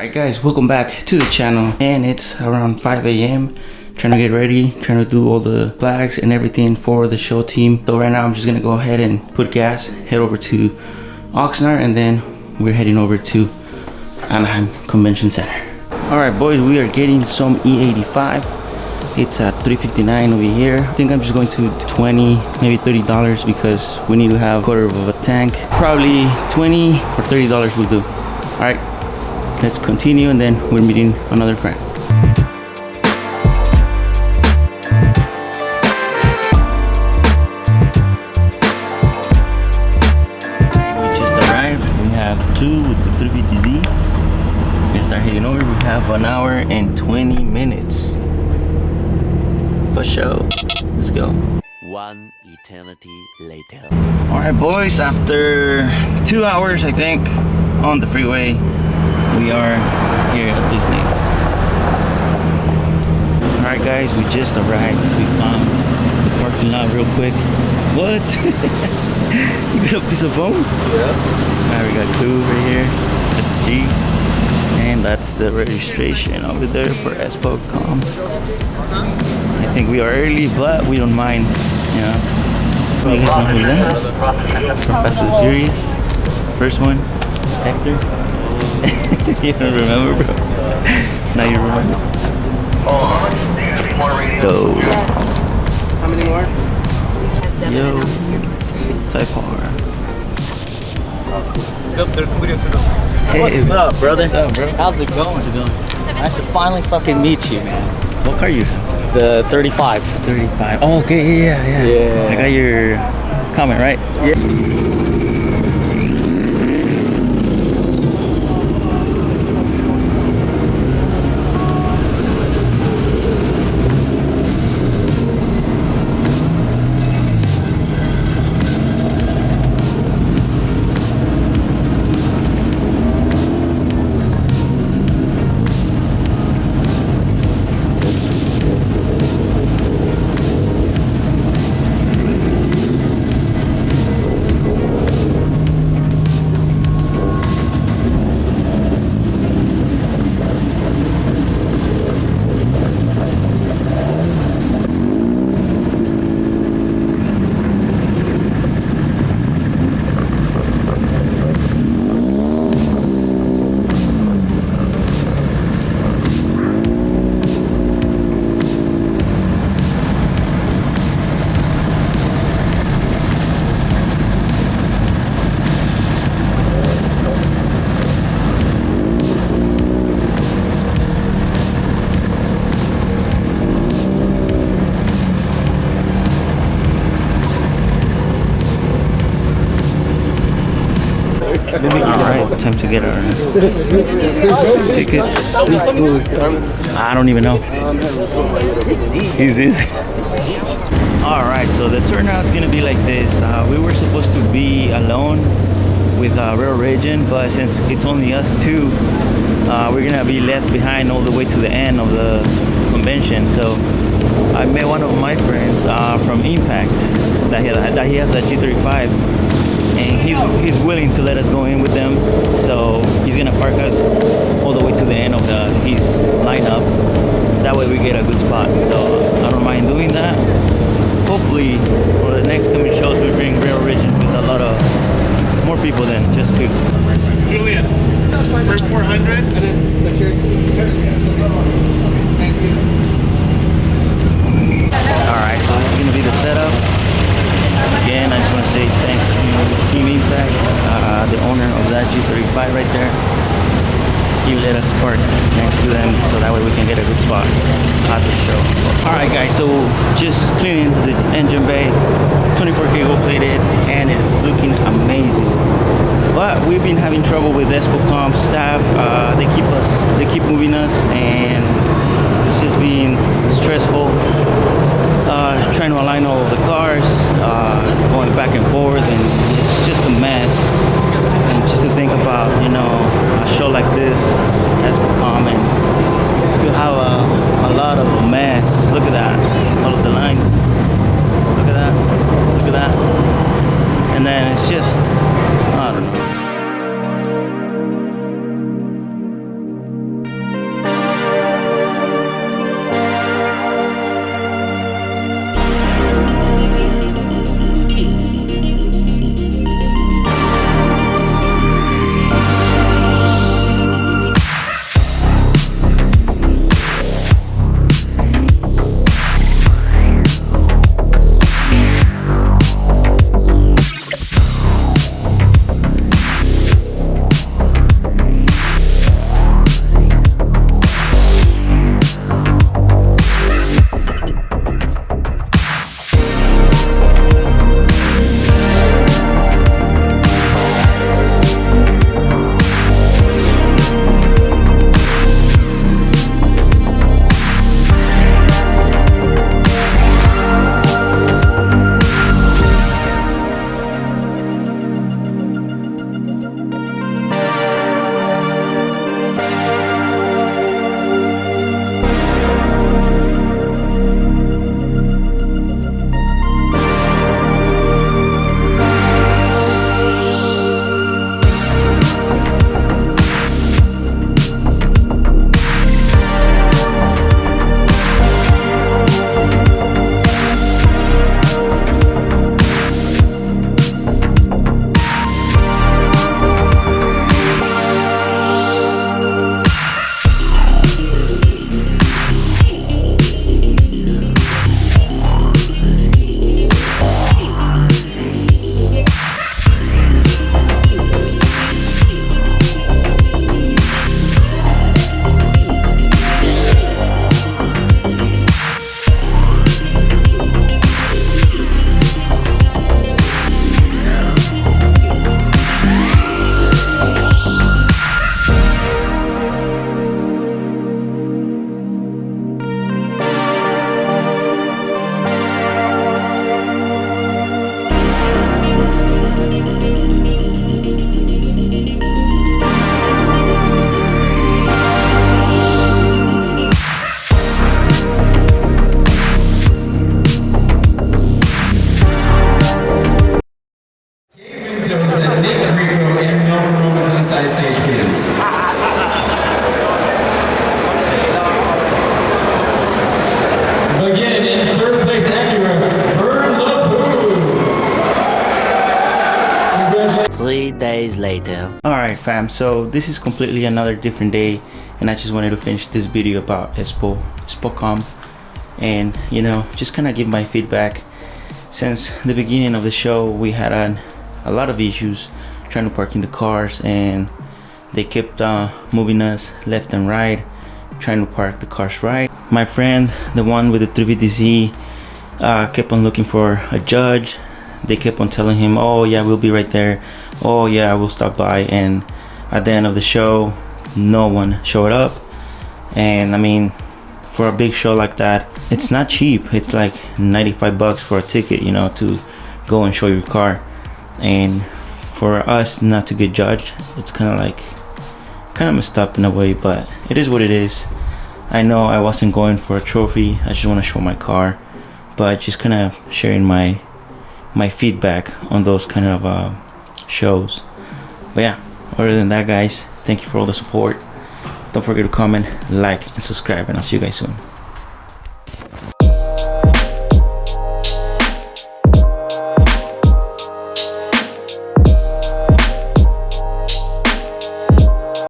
Alright guys, welcome back to the channel, and it's around 5 a.m. trying to get ready, trying to do all the flags and everything for the show team. So right now I'm just gonna go ahead and put gas, head over to Oxnard, and then we're heading over to Anaheim Convention Center. Alright boys, we are getting some E85. It's at $3.59 over here. I think I'm just going to 20, maybe $30 because we need to have a quarter of a tank. Probably 20 or $30 will do. Alright, let's continue, and then we're meeting another friend. We just arrived. We have two with the 350Z. Let's start heading over. We have 1 hour and 20 minutes. For sure. Let's go. One eternity later. Alright boys, after 2 hours I think on the freeway, we are here at Disney. Alright guys, we just arrived. We found the parking lot real quick. What? You got a piece of foam? Yeah. Alright, we got two right here. That's the G. And that's the registration over there for Spocom. I think we are early, but we don't mind. Yeah. You guys know who's that? From Fast and Furious. First one, Hector. You don't remember, bro? Now you remember. Yo. How many more? Yo. Type R. Hey, what's up, brother? What's up, bro? How's it going? Nice to finally fucking meet you, man. What car you have? The 35. 35. Oh, okay, yeah. I got your comment, right? Yeah. Alright, time to get our tickets. I don't even know. He's Alright, so the turnout's gonna be like this. We were supposed to be alone with Rail Region, but since it's only us two, we're gonna be left behind all the way to the end of the convention. So I met one of my friends from Impact that he has a G37, and he's willing to let us go in with them. So he's gonna park us all the way to the end of his lineup. That way we get a good spot. So I don't mind doing that. Hopefully for the next coming shows we bring Rail Region with a lot of more people than just two. Julian, for 400. Alright, so this is gonna be the setup. Again, I just want to say thanks to Team Impact, the owner of that G35 right there. He let us park next to them so that way we can get a good spot at the show. Alright guys, so just cleaning the engine bay, 24K gold plated, and it's looking amazing. But we've been having trouble with Spocom staff. They keep moving us, and it's just being stressful. Trying to align all of the cars, going back and forth, and it's just a mess. And just to think about, you know, a show like this, Spocom, and to have a lot of a mess. Look at that, all of the lines. Look at that, look at that. And then it's just, I don't know. shows that Nick Rico and Melvin Romans on the side stage, please. Again, in third place, Acura, Vern LaPoo. Congratulations. 3 days later. Alright fam, so this is completely another different day, and I just wanted to finish this video about Spocom, and you know, just kind of give my feedback. Since the beginning of the show, we had a lot of issues trying to park in the cars, and they kept moving us left and right, trying to park the cars right. My friend, the one with the 350Z, kept on looking for a judge. They kept on telling him, oh yeah, we'll be right there, oh yeah, we'll stop by, and at the end of the show no one showed up. And I mean, for a big show like that, it's not cheap. It's like 95 bucks for a ticket, you know, to go and show your car. And for us not to get judged, it's kind of messed up in a way, but it is what it is. I know I wasn't going for a trophy, I just want to show my car, but just kind of sharing my feedback on those kind of shows. But yeah, other than that guys, thank you for all the support. Don't forget to comment, like, and subscribe, and I'll see you guys soon.